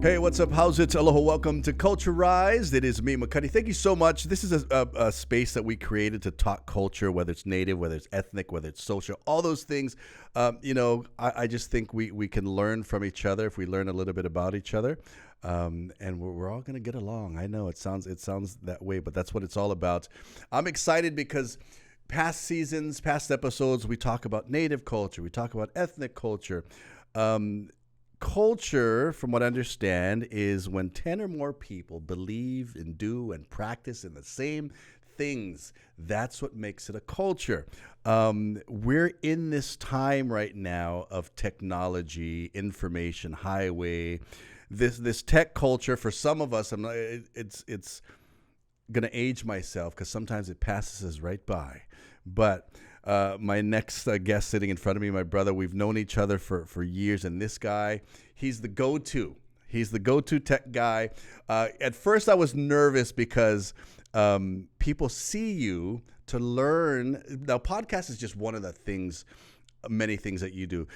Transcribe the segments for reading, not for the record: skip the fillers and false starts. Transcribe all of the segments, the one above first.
Hey, what's up? How's it? Aloha. Welcome to Culturized. It is me, Makani. Thank you so much. This is a space that we created to talk culture, whether it's native, whether it's ethnic, whether it's social, all those things. I just think we can learn from each other if we learn a little bit about each other. And we're all going to get along. I know it sounds that way, but that's what it's all about. I'm excited because past seasons, past episodes, we talk about native culture. We talk about ethnic culture. Culture, from what I understand, is when 10 or more people believe and do and practice in the same things. That's what makes it a culture. We're in this time right now of technology, information, highway, this tech culture. For some of us, it's going to age myself because sometimes it passes us right by. But my next guest sitting in front of me, my brother, we've known each other for years, and this guy, he's the go-to. He's the go-to tech guy. At first, I was nervous because people see you to learn. Now, podcast is just one of the things, many things that you do.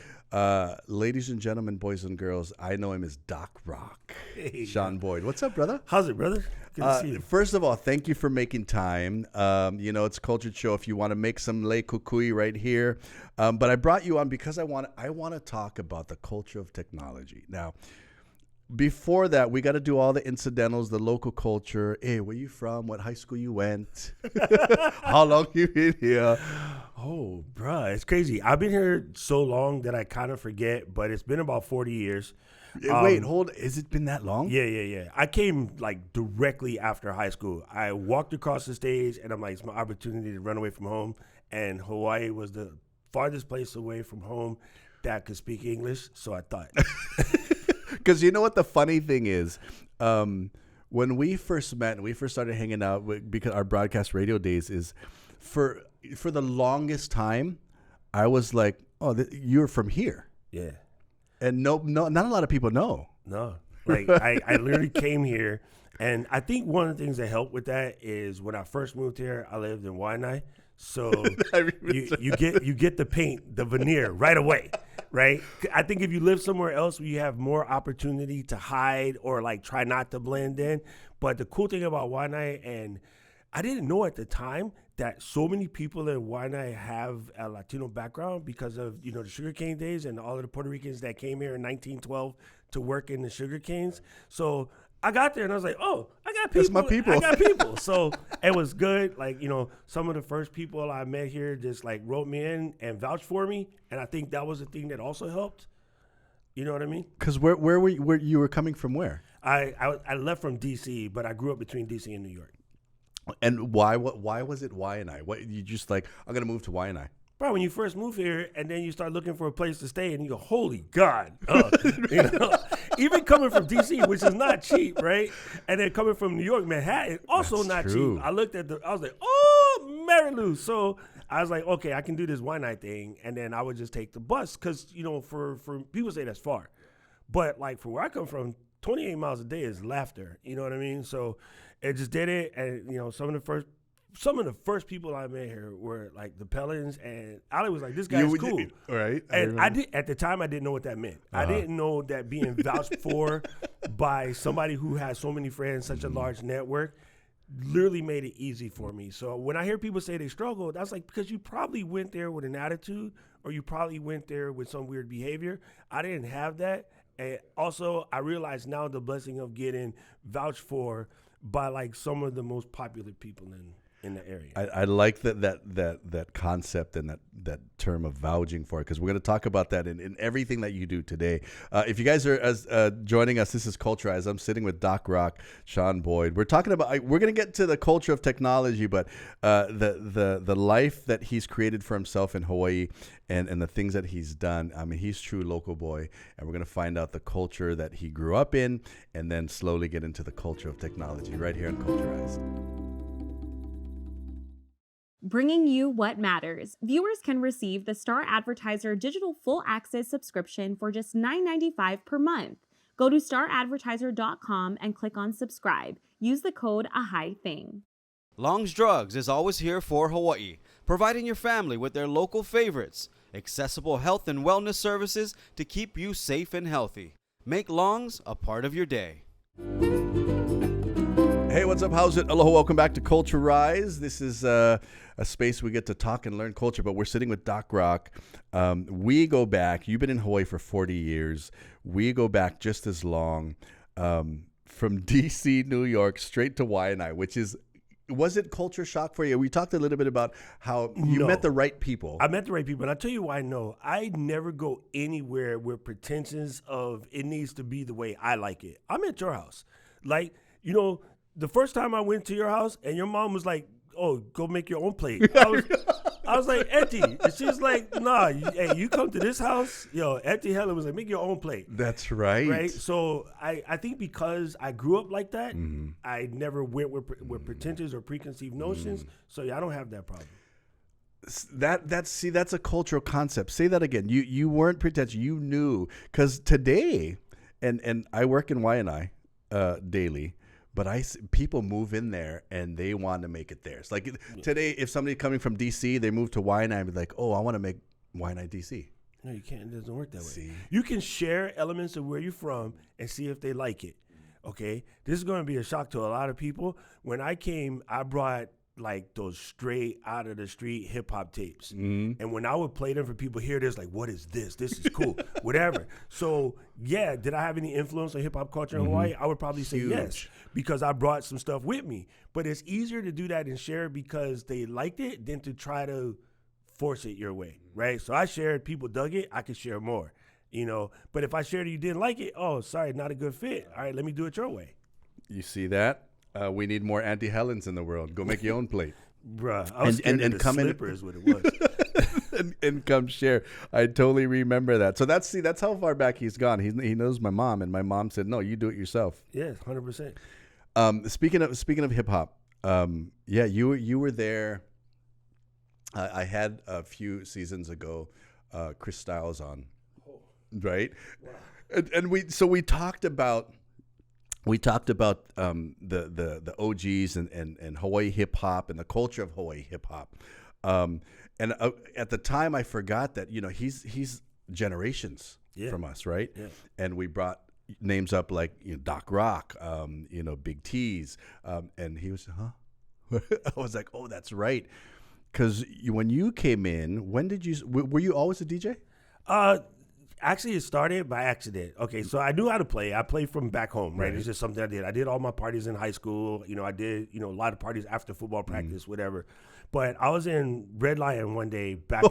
Ladies and gentlemen, boys and girls, I know him as Doc Rock. Hey, Shawn Boyd. What's up, brother? How's it, brother? Good to see you. First of all, thank you for making time. It's a cultured show. If you want to make some lei kukui right here. But I brought you on because I want to talk about the culture of technology. Now, before that, we got to do all the incidentals, the local culture. Hey, where you from? What high school you went? How long you been here? Oh, bruh, it's crazy. I've been here so long that I kind of forget, but it's been about 40 years. Wait, hold. Has it been that long? Yeah. I came like directly after high school. I walked across the stage, and I'm like, it's my opportunity to run away from home. And Hawaii was the farthest place away from home that could speak English, so I thought. Because you know what the funny thing is? When we first met and we first started hanging out, because our broadcast radio days is for the longest time, I was like, oh, you're from here. Yeah. And no, not a lot of people know. No. Like, I literally came here, and I think one of the things that helped with that is when I first moved here, I lived in Waianae. So you get the paint, the veneer right away, right? I think if you live somewhere else where you have more opportunity to hide or like try not to blend in. But the cool thing about Waianae, and I didn't know at the time that so many people in Waianae have a Latino background because of, the sugarcane days and all of the Puerto Ricans that came here in 1912 to work in the sugarcanes. So I got there and I was like, oh, I got people. That's my people. I got people. So it was good. Like, some of the first people I met here just like wrote me in and vouched for me. And I think that was the thing that also helped. You know what I mean? Because where were you were coming from where? I left from D.C., but I grew up between D.C. and New York. And why was it Waianae? What, you just like, I'm going to move to Waianae? Bro, when you first move here and then you start looking for a place to stay and you go, holy God. Even coming from D.C., which is not cheap, right? And then coming from New York, Manhattan, also That's not true. cheap. I looked at I was like, oh, Mary Lou. So I was like, okay, I can do this Waianae thing. And then I would just take the bus because, for people say that's far. But like for where I come from, 28 miles a day is laughter. You know what I mean? So it just did it. And, some of the first people I met here were like the Pellins, and Ali was like, this guy's cool. Right. And at the time, I didn't know what that meant. I didn't know that being vouched for by somebody who has so many friends, such a large network, literally made it easy for me. So when I hear people say they struggle, that's like, because you probably went there with an attitude, or you probably went there with some weird behavior. I didn't have that. And also, I realize now the blessing of getting vouched for by like some of the most popular people in the area. I like that concept and that term of vouching for it, because we're going to talk about that in everything that you do today. If you guys are joining us, this is Culturized. I'm sitting with Doc Rock, Shawn Boyd. We're talking about, we're going to get to the culture of technology, but the life that he's created for himself in Hawaii and the things that he's done. I mean, he's true local boy, and we're going to find out the culture that he grew up in and then slowly get into the culture of technology right here on Culturized. Bringing you what matters. Viewers can receive the Star Advertiser Digital Full Access subscription for just $9.95 per month. Go to staradvertiser.com and click on subscribe. Use the code AHAITHING. Long's Drugs is always here for Hawaii, providing your family with their local favorites, accessible health and wellness services to keep you safe and healthy. Make longs a part of your day. Hey, what's up? How's it? Aloha. Welcome back to Culture Rise. This is a space we get to talk and learn culture, but we're sitting with Doc Rock. We go back. You've been in Hawaii for 40 years. We go back just as long, from D.C., New York, straight to Waianae, which is, was it culture shock for you? We talked a little bit about how you met the right people. I met the right people, and I'll tell you why no. I never go anywhere with pretensions of it needs to be the way I like it. I'm at your house. Like, you know, the first time I went to your house and your mom was like, oh, go make your own plate. I was like, Auntie. And she's like, nah, you come to this house. Yo, Auntie Helen was like, make your own plate. That's right. Right? So I think because I grew up like that, I never went with pretensions or preconceived notions. So yeah, I don't have that problem. That's a cultural concept. Say that again. You weren't pretentious. You knew. Because today, and I work in Waianae daily, but people move in there and they want to make it theirs. Like today, if somebody coming from D.C., they move to Waianae and be like, oh, I want to make Waianae D.C. No, you can't. It doesn't work that See? way. You can share elements of where you're from and see if they like it. Okay? This is going to be a shock to a lot of people. When I came, I brought like those straight out of the street hip hop tapes. And when I would play them for people here, there's like, what is this? This is cool, whatever. So yeah, did I have any influence on hip hop culture in Hawaii? I would probably say yes, because I brought some stuff with me. But it's easier to do that and share because they liked it than to try to force it your way, right? So I shared, people dug it, I could share more, you know. But if I shared it, you didn't like it, oh, sorry, not a good fit. All right, let me do it your way. You see that? We need more Auntie Helens in the world. Go make your own plate. Bruh, I was scared of the come slipper is what it was. and come share. I totally remember that. So that's how far back he's gone. He knows my mom, and my mom said, no, you do it yourself. Yes, 100%. Speaking of hip hop, yeah, you were there. I had a few seasons ago, Chris Styles on, right? Wow. And we talked about the OGs and Hawaii hip hop and the culture of Hawaii hip hop. And at the time, I forgot that he's generations from us, right? Yeah. And we brought names up like Doc Rock, Big T's, and he was, huh? I was like, oh, that's right. Because when you came in, were you always a DJ? Actually, it started by accident. Okay, so I knew how to play. I played from back home, right? It's just something I did. I did all my parties in high school. I did, a lot of parties after football practice, whatever. But I was in Red Lion one day back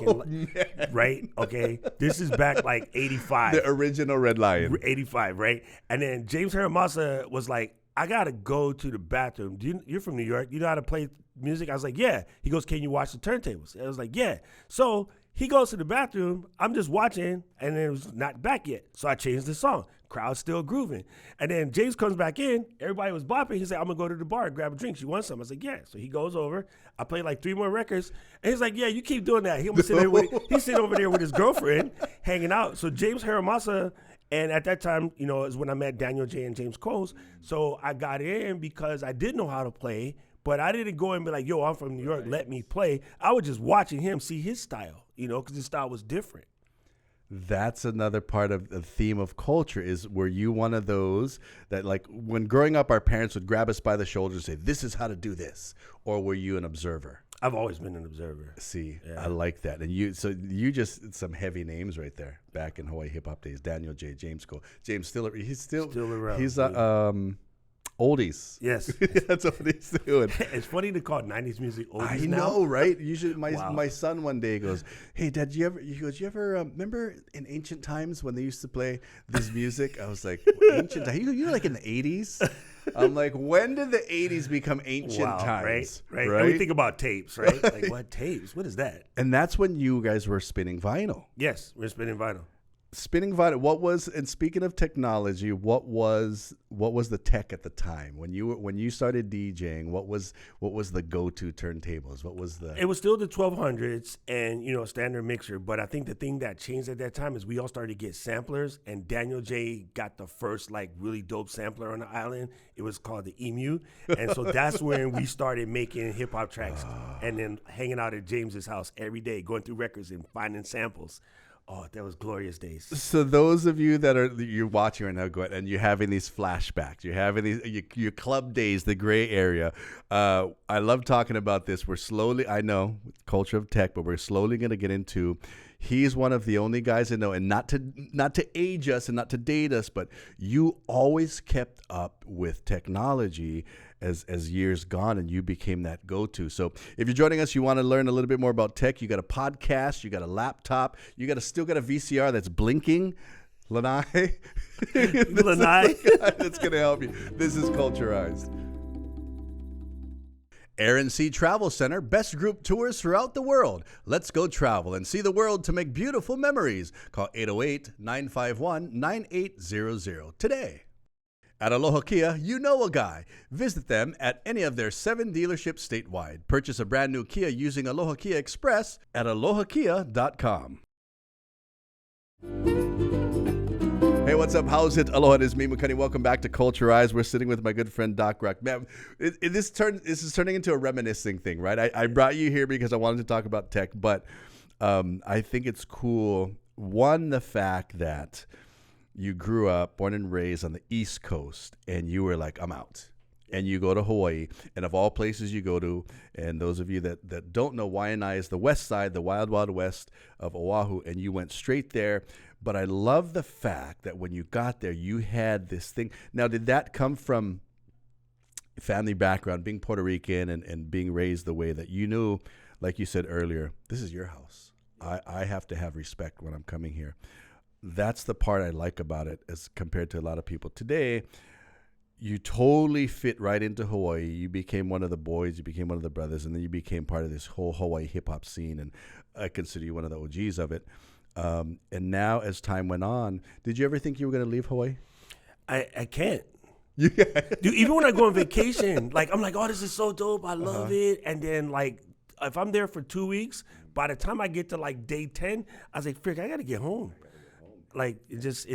right? Okay, this is back like 85. The original Red Lion. 85, right? And then James Haramasa was like, I got to go to the bathroom. You're from New York. You know how to play music? I was like, yeah. He goes, can you watch the turntables? I was like, yeah. So he goes to the bathroom. I'm just watching, and it was not back yet. So I changed the song. Crowd's still grooving. And then James comes back in. Everybody was bopping. He said, I'm going to go to the bar and grab a drink. You want some? I was like, yeah. So he goes over. I play like 3 more records. And he's like, yeah, you keep doing that. He's sitting over there with his girlfriend hanging out. So James Haramasa, and at that time, is when I met Daniel J. and James Coles. So I got in because I did know how to play, but I didn't go and be like, yo, I'm from New York, let me play. I was just watching him see his style, because his style was different. That's another part of the theme of culture is, were you one of those that, like, when growing up, our parents would grab us by the shoulders and say, this is how to do this? Or were you an observer? I've always been an observer. See, yeah. I like that. And you just, some heavy names right there back in Hawaii hip hop days. Daniel J, James Cole. James he's still around. He's oldies. Yes. That's what he's doing. It's funny to call 90s music oldies I know, right? You should. My son one day goes, hey, Dad, you ever remember in ancient times when they used to play this music? I was like, ancient times? You know, like in the 80s? I'm like, when did the 80s become ancient times? Right. And we think about tapes, right? Like, what tapes? What is that? And that's when you guys were spinning vinyl. Yes, we're spinning vinyl. Spinning vinyl. And speaking of technology, what was the tech at the time when you started DJing? What was the go-to turntables? It was still the 1200s and standard mixer. But I think the thing that changed at that time is we all started to get samplers, and Daniel J got the first like really dope sampler on the island. It was called the Emu, and so that's when we started making hip hop tracks, and then hanging out at James's house every day, going through records and finding samples. Oh, that was glorious days. So those of you you're watching right now, go ahead, and you're having these flashbacks. You're having your club days, the gray area. I love talking about this. We're slowly, I know, culture of tech, but we're slowly going to get into. He's one of the only guys I know, and not to age us and not to date us, but you always kept up with technology as years gone, and you became that go-to. So if you're joining us, you want to learn a little bit more about tech, you got a podcast, you got a laptop, you still got a VCR that's blinking. Lanai. That's going to help you. This is Culturized. Aaron C. Travel Center, best group tours throughout the world. Let's go travel and see the world to make beautiful memories. Call 808-951-9800 today. At Aloha Kia, you know a guy. Visit them at any of their 7 dealerships statewide. Purchase a brand new Kia using Aloha Kia Express at alohakia.com. Hey, what's up? How's it? Aloha, it is me, Makani. Welcome back to Culturized. We're sitting with my good friend, Doc Rock. Man, this is turning into a reminiscing thing, right? I brought you here because I wanted to talk about tech, but I think it's cool. One, the fact that you grew up, born and raised on the East Coast, and you were like, I'm out. And you go to Hawaii, and of all places you go to, and those of you that don't know, Waianae is the west side, the wild, wild west of Oahu, and you went straight there. But I love the fact that when you got there, you had this thing. Now, did that come from family background, being Puerto Rican and being raised the way that you knew, like you said earlier, this is your house. I have to have respect when I'm coming here. That's the part I like about it as compared to a lot of people today. You totally fit right into Hawaii. You became one of the boys, you became one of the brothers, and then you became part of this whole Hawaii hip-hop scene, and I consider you one of the OGs of it. And now as time went on, did you ever think you were going to leave Hawaii? I can't. Dude, even when I go on vacation, like I'm like, oh, this is so dope. I love it. And then like if I'm there for 2 weeks, by the time I get to like day 10, I was like, frick, I got to get home. Like it's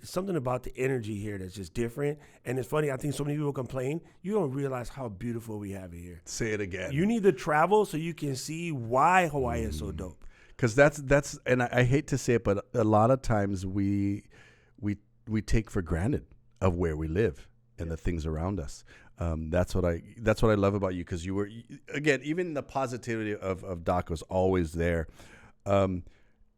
something about the energy here that's just different. And it's funny, I think so many people complain. You don't realize how beautiful we have it here. Say it again. You need to travel so you can see why Hawaii is so dope. Because that's and I hate to say it, but a lot of times we take for granted of where we live and the things around us. That's what I love about you, because you were, again, even the positivity of Doc was always there. Did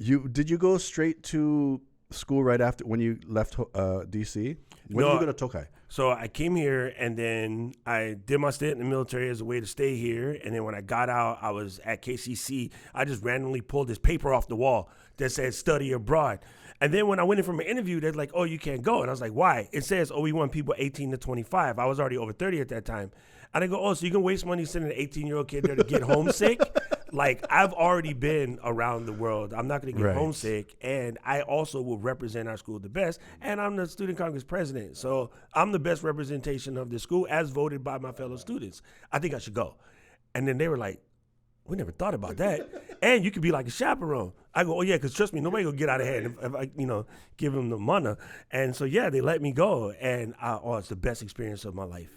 you go straight to school right after when you left DC? When did you go to Tokai? So I came here, and then I did my stint in the military as a way to stay here. And then when I got out, I was at KCC. I just randomly pulled this paper off the wall that said study abroad. And then when I went in for my interview, they're like, oh, you can't go. And I was like, why? It says, oh, we want people 18 to 25. I was already over 30 at that time. And I go, oh, so you can waste money sending an 18-year-old kid there to get homesick? Like, I've already been around the world. I'm not going to get homesick. And I also will represent our school the best. And I'm the Student Congress president. So I'm the best representation of the school as voted by my fellow students. I think I should go. And then they were like, we never thought about that. And you could be like a chaperone. I go, oh, yeah, because trust me, nobody will get out of hand if I, give them the money. And so, yeah, they let me go. And, it's the best experience of my life.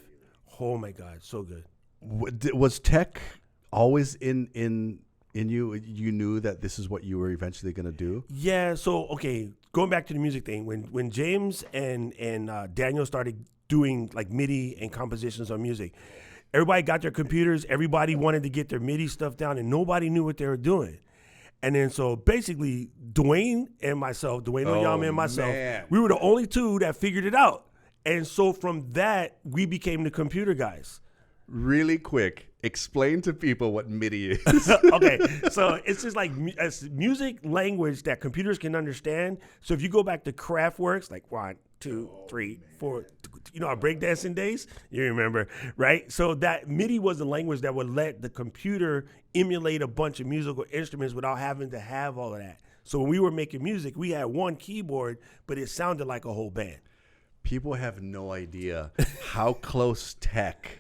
Oh, my God, so good. Was tech always in you? You knew that this is what you were eventually going to do? Yeah, so, okay, going back to the music thing, when James and Daniel started doing, like, MIDI and compositions on music, everybody got their computers, everybody wanted to get their MIDI stuff down, and nobody knew what they were doing. And then so basically, Dwayne Oyama and myself, we were the only two that figured it out. And so from that, we became the computer guys. Really quick, explain to people what MIDI is. Okay, so it's just like it's music language that computers can understand. So if you go back to Kraftwerk's, like 1, 2, 3, 4, our breakdancing days, you remember, right? So that MIDI was the language that would let the computer emulate a bunch of musical instruments without having to have all of that. So when we were making music, we had one keyboard, but it sounded like a whole band. People have no idea how close tech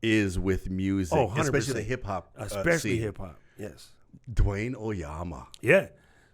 is with music, especially the hip hop, especially hip hop. Yes, Dwayne Oyama. Yeah.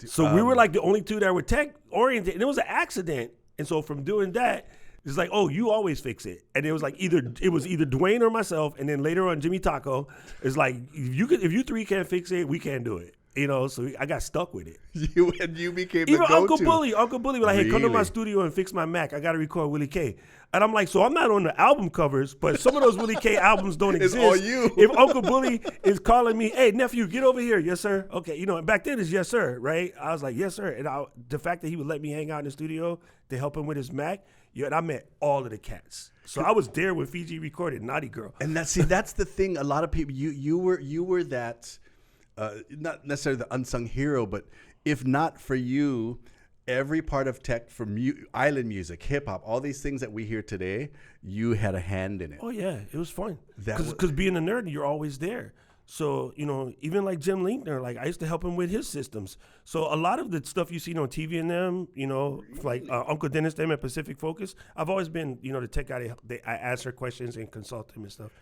So we were like the only two that were tech oriented, and it was an accident. And so from doing that, it's like, oh, you always fix it. And it was like either Dwayne or myself, and then later on Jimmy Taco is like, if you three can't fix it, we can't do it. So I got stuck with it. You became the Even go-to. Uncle Bully was like, hey, come to my Really? studio and fix my Mac. I got to record Willie K. And I'm like, so I'm not on the album covers, but some of those Willie K albums don't It's exist. all you. If Uncle Bully is calling me, hey, nephew, get over here. Yes, sir. Okay. And back then it's yes, sir, right? I was like, yes, sir. And the fact that he would let me hang out in the studio to help him with his Mac, and I met all of the cats. So I was there when Fiji recorded Naughty Girl. And that's the thing. A lot of people, you were that, not necessarily the unsung hero, but if not for you, every part of tech, from island music, hip hop, all these things that we hear today, you had a hand in it. Oh yeah, it was fun. That was- Because being a nerd, you're always there. So even like Jim Linkner, like I used to help him with his systems. So a lot of the stuff you see on TV and them, like Uncle Dennis them at Pacific Focus, I've always been the tech guy. I answer questions and consult them and stuff.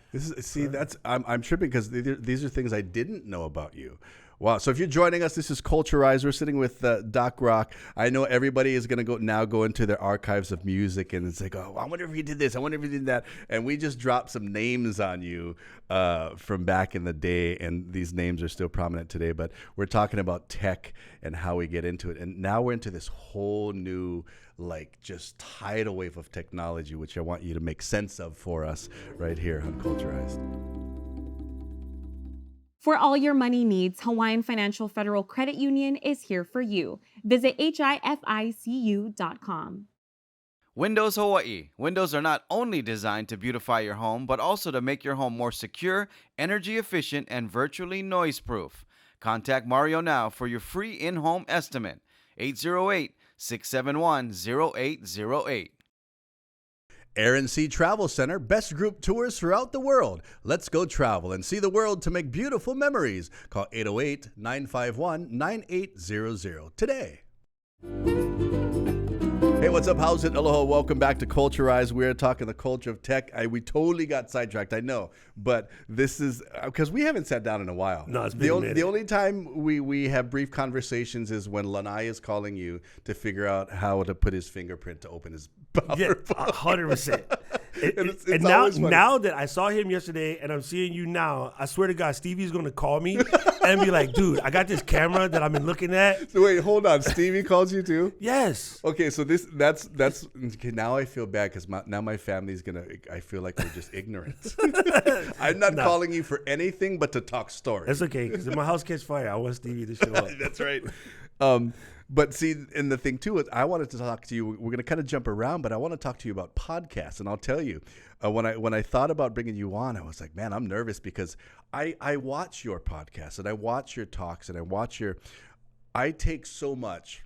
I'm tripping because these are things I didn't know about you. Wow. So if you're joining us, this is Culturize. We're sitting with Doc Rock. I know everybody is going to go into their archives of music and it's like, oh, I wonder if he did this. I wonder if he did that. And we just dropped some names on you from back in the day. And these names are still prominent today. But we're talking about tech and how we get into it. And now we're into this whole new, like, just tidal wave of technology, which I want you to make sense of for us right here on Culturized. For all your money needs, Hawaiian Financial Federal Credit Union is here for you. Visit hificu.com. Windows Hawaii. Windows are not only designed to beautify your home, but also to make your home more secure, energy efficient, and virtually noise-proof. Contact Mario now for your free in-home estimate. 808-671-0808. Aaron C. Travel Center, best group tours throughout the world. Let's go travel and see the world to make beautiful memories. Call 808-951-9800 today. Hey, what's up? How's it? Aloha. Welcome back to Culturize. We're talking the culture of tech. We totally got sidetracked, I know. But this is because we haven't sat down in a while. No, it's been a minute. The only time we have brief conversations is when Lanai is calling you to figure out how to put his fingerprint to open his Yeah, power. 100%. It's And always funny. now that I saw him yesterday and I'm seeing you now, I swear to God, Stevie's going to call me and be like, dude, I got this camera that I've been looking at. So wait, hold on. Stevie calls you too? Yes. Okay, so that's okay, now I feel bad because now my family's I feel like they're just ignorant. I'm not calling you for anything but to talk stories. That's okay, because if my house catch fire, I want Stevie to show up. That's right. But see, and the thing too is, I wanted to talk to you. We're going to kind of jump around, but I want to talk to you about podcasts. And I'll tell you, when I thought about bringing you on, I was like, man, I'm nervous because I watch your podcast and I watch your talks and I take so much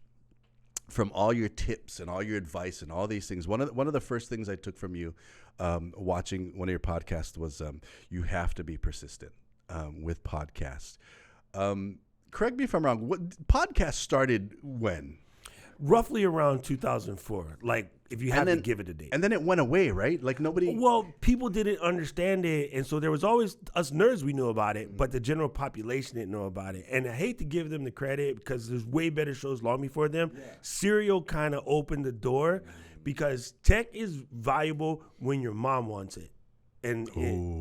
from all your tips and all your advice and all these things. One of the first things I took from you watching one of your podcasts was you have to be persistent with podcasts. Correct me if I'm wrong. What podcast started when? Roughly around 2004. Like, if you had to give it a date. And then it went away, right? Like nobody. Well, people didn't understand it, and so there was always us nerds. We knew about it, but the general population didn't know about it. And I hate to give them the credit because there's way better shows long before them. Yeah. Serial kind of opened the door because tech is valuable when your mom wants it. And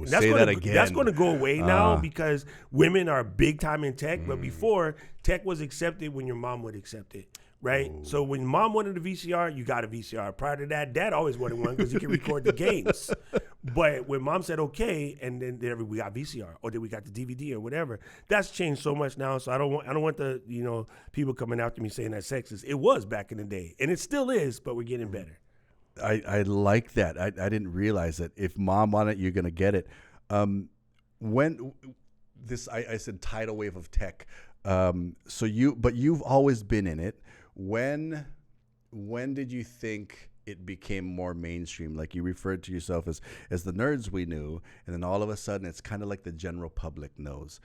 that's say gonna, that again. That's going to go away now because women are big time in tech. But before, tech was accepted when your mom would accept it, right? Ooh. So when mom wanted a VCR, you got a VCR. Prior to that, dad always wanted one because he could record the games. But when mom said okay, and then we got VCR or then we got the DVD or whatever, that's changed so much now. So I don't want the people coming after me saying that's sexist. It was back in the day, and it still is, but we're getting better. I like that. I didn't realize that if mom wanted it, you're going to get it. When this, I said tidal wave of tech. So you've always been in it. When did you think it became more mainstream? Like you referred to yourself as the nerds we knew, and then all of a sudden it's kind of like the general public knows.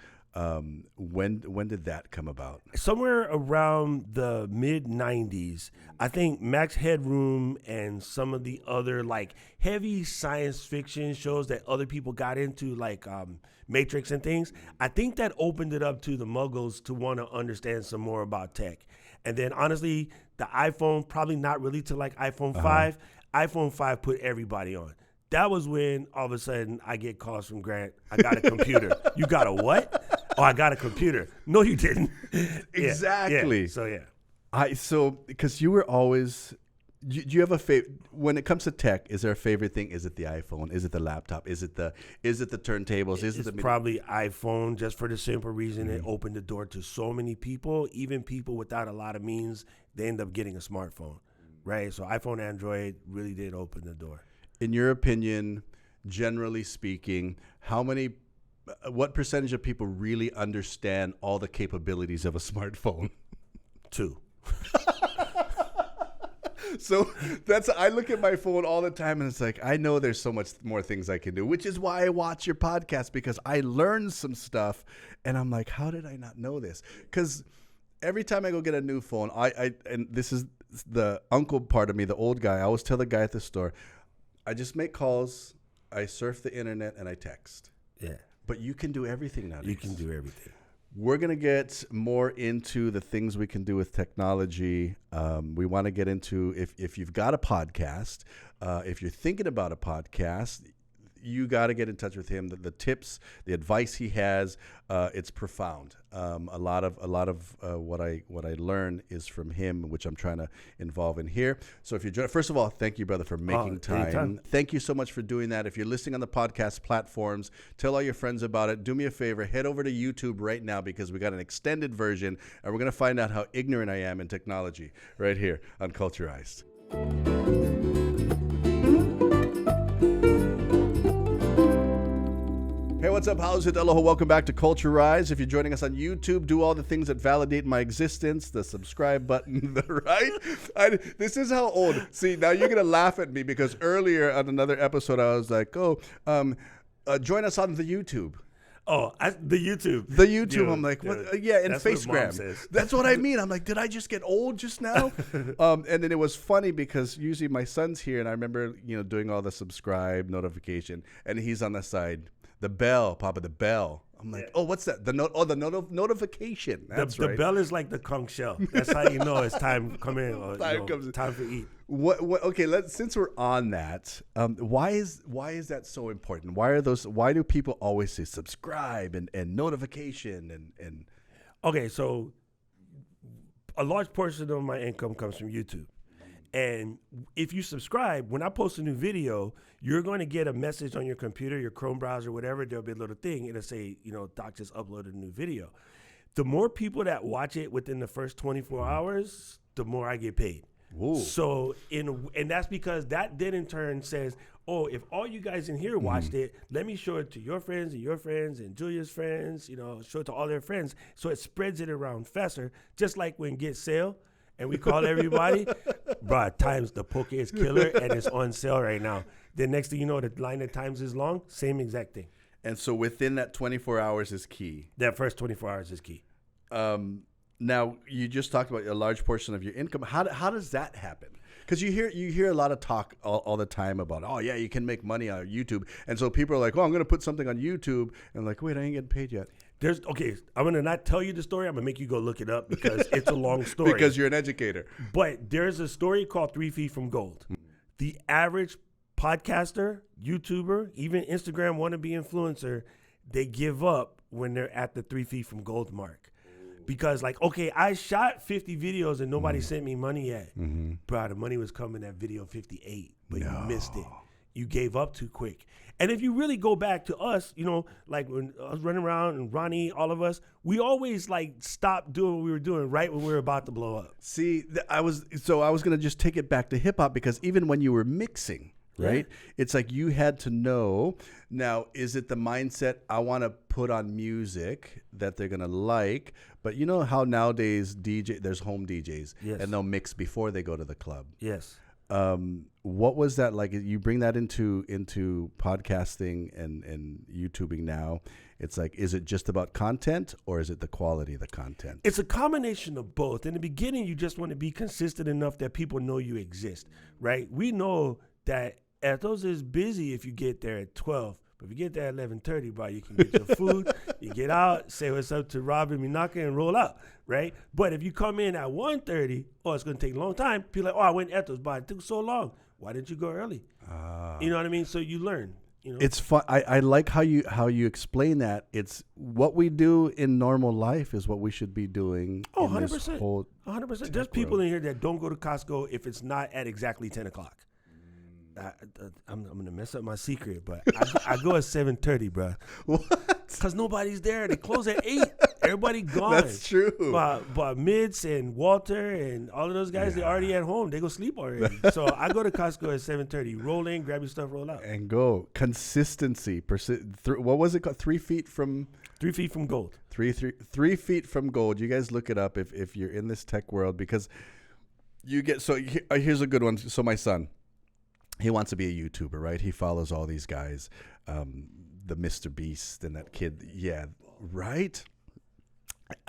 When did that come about? Somewhere around the mid 90s, I think Max Headroom and some of the other like heavy science fiction shows that other people got into, like Matrix and things. I think that opened it up to the muggles to want to understand some more about tech. And then honestly, the iPhone, probably not really to like iPhone 5. iPhone 5 put everybody on. That was when all of a sudden I get calls from Grant. I got a computer. You got a what? Oh, I got a computer. No, you didn't. Exactly. Yeah. So, yeah. Because you were always, do you have a favorite, when it comes to tech, is there a favorite thing? Is it the iPhone? Is it the laptop? Is it the turntables? Is it It's probably iPhone, just for the simple reason it opened the door to so many people, even people without a lot of means, they end up getting a smartphone, right? So iPhone, Android really did open the door. In your opinion, generally speaking, what percentage of people really understand all the capabilities of a smartphone? 2. So I look at my phone all the time and it's like, I know there's so much more things I can do, which is why I watch your podcast, because I learned some stuff and I'm like, how did I not know this? Because every time I go get a new phone, and this is the uncle part of me, the old guy, I always tell the guy at the store, I just make calls, I surf the internet, and I text. Yeah. But you can do everything nowadays. You can do everything. We're going to get more into the things we can do with technology. We want to get into, if you've got a podcast, if you're thinking about a podcast, you got to get in touch with him. The tips, the advice he has, it's profound. A lot of what I learn is from him, which I'm trying to involve in here. So if you're first of all, thank you, brother, for making time. Anytime. Thank you so much for doing that. If you're listening on the podcast platforms, tell all your friends about it. Do me a favor, head over to YouTube right now, because we got an extended version, and we're going to find out how ignorant I am in technology right here on Culturized. Hey, what's up? How's it? Aloha. Welcome back to Culturized. If you're joining us on YouTube, do all the things that validate my existence. The subscribe button, this is how old. See, now you're going to laugh at me, because earlier on another episode, I was like, join us on the YouTube. Oh, the YouTube. The YouTube. Dude, what? dude. Yeah, and That's what Mom Facegram. says. That's what I mean. I'm like, did I just get old just now? And then it was funny because usually my son's here, and I remember, doing all the subscribe notification, and he's on the side. The bell, Papa, the bell. I'm like, oh, what's that? The notification. That's the right. bell is like the conch shell. That's how you know it's time coming. Or, time for eat. What? Okay, since we're on that, why is that so important? Why do people always say subscribe and notification and? Okay, so a large portion of my income comes from YouTube. And if you subscribe, when I post a new video, you're going to get a message on your computer, your Chrome browser, whatever. There'll be a little thing. It'll say, Doc just uploaded a new video. The more people that watch it within the first 24 hours, the more I get paid. Whoa. So, and that's because that then in turn says, oh, if all you guys in here watched it, let me show it to your friends and Julia's friends, show it to all their friends. So it spreads it around faster, just like when Get Sale. And we call everybody, bro, at times the poke is killer and it's on sale right now. The next thing you know, the line at times is long, same exact thing. And so within that 24 hours is key. That first 24 hours is key. Now, you just talked about a large portion of your income. How does that happen? Because you hear a lot of talk all the time about, oh, yeah, you can make money on YouTube. And so people are like, oh, I'm going to put something on YouTube. And I'm like, wait, I ain't getting paid yet. I'm going to not tell you the story. I'm going to make you go look it up because it's a long story. Because you're an educator. But there's a story called 3 Feet from Gold. The average podcaster, YouTuber, even Instagram wannabe influencer, they give up when they're at the 3 feet from gold mark. Because I shot 50 videos and nobody sent me money yet. Bro, the money was coming at video 58, but you missed it. You gave up too quick. And if you really go back to us, when I was running around and Ronnie, all of us, we always stopped doing what we were doing right when we were about to blow up. See, I was going to just take it back to hip hop, because even when you were mixing, right? Yeah. It's like you had to know, now, is it the mindset, I want to put on music that they're going to like, but you know how nowadays there's home DJs, yes, and they'll mix before they go to the club. Yes. What was that like? You bring that into podcasting and YouTubing now. It's like, is it just about content, or is it the quality of the content? It's a combination of both. In the beginning, you just want to be consistent enough that people know you exist, right? We know that Ethos is busy if you get there at 12. But if you get there at 11:30, bro, you can get your food, you get out, say what's up to Rob and Minaka and roll out, right? But if you come in at 1:30, it's going to take a long time. People are like, I went Ethos, but it took so long. Why didn't you go early? You know what I mean? So you learn. It's fun. I like how you explain that. It's what we do in normal life is what we should be doing. Oh, in 100%. This whole 100%. There's people in here that don't go to Costco if it's not at exactly 10 o'clock. I'm going to mess up my secret, but I go at 7:30, bro. What? Because nobody's there. They close at 8. Everybody gone. That's true. But Mitz and Walter and all of those guys, they already at home. They go sleep already. So I go to Costco at 7:30. Roll in, grab your stuff, roll out. And go. Consistency. What was it called? 3 feet from... 3 feet from gold. 3 feet from gold. You guys look it up if you're in this tech world, because you get... So here's a good one. So my son, he wants to be a YouTuber, right? He follows all these guys, the Mr. Beast and that kid. Yeah, right?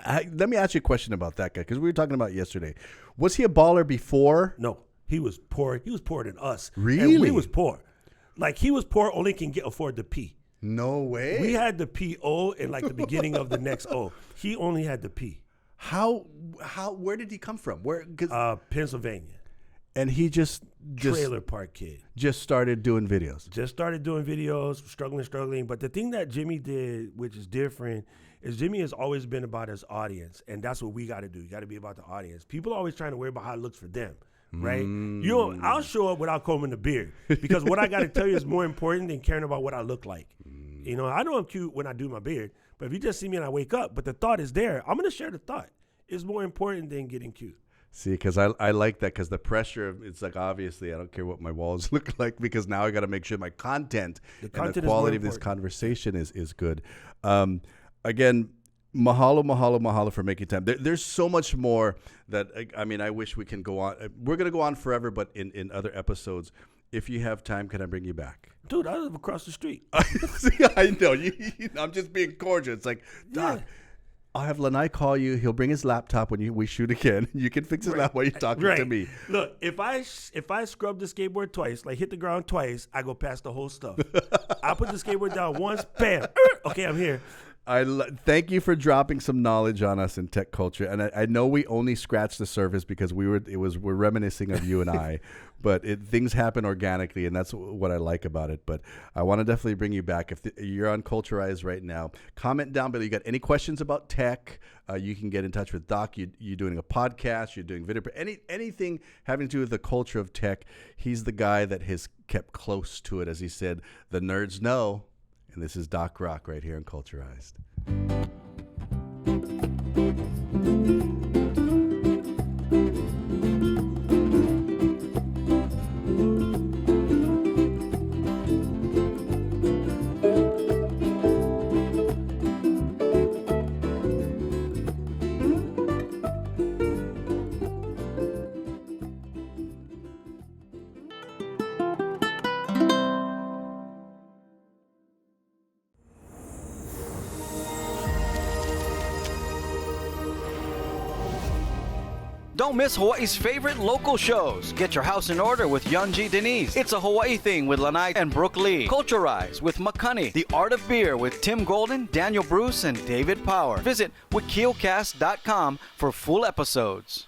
Let me ask you a question about that guy, because we were talking about it yesterday. Was he a baller before? No, he was poor. He was poorer than us. Really? And we was poor. Like, he was poor, only can afford the P. No way. We had the P.O. in like the beginning of the next O. He only had the P. Where did he come from? Pennsylvania. And he just trailer park kid. Just started doing videos. Struggling. But the thing that Jimmy did, which is different, is Jimmy has always been about his audience. And that's what we got to do. You got to be about the audience. People are always trying to worry about how it looks for them, right? I'll show up without combing the beard, because what I got to tell you is more important than caring about what I look like. I know I'm cute when I do my beard, but if you just see me and I wake up, but the thought is there, I'm going to share the thought. It's more important than getting cute. See, because I like that, because the pressure, it's like, obviously, I don't care what my walls look like, because now I got to make sure my content and the quality of this conversation is good. Again, mahalo for making time. There's so much more that, I wish we can go on. We're going to go on forever, but in other episodes. If you have time, can I bring you back? Dude, I live across the street. See, I know. I'm just being cordial. It's like, Doc. Yeah. I'll have Lanai call you. He'll bring his laptop when we shoot again. You can fix his laptop while you're talking to me. Look, if I scrub the skateboard twice, like hit the ground twice, I go past the whole stuff. I put the skateboard down once, bam. Okay, I'm here. Thank you for dropping some knowledge on us in tech culture, and I know we only scratched the surface because we're reminiscing of you and I, but things happen organically, and that's what I like about it. But I want to definitely bring you back. If you're on Culturize right now, comment down below. You got any questions about tech? You can get in touch with Doc. You're doing a podcast. You're doing video. Anything having to do with the culture of tech. He's the guy that has kept close to it, as he said. The nerds know. And this is Doc Rock right here on Culturized. Don't miss Hawaii's favorite local shows. Get your house in order with Yonji Denise. It's a Hawaii Thing with Lanai and Brooke Lee. Culturize with Makani. The Art of Beer with Tim Golden, Daniel Bruce, and David Power. Visit wikiocast.com for full episodes.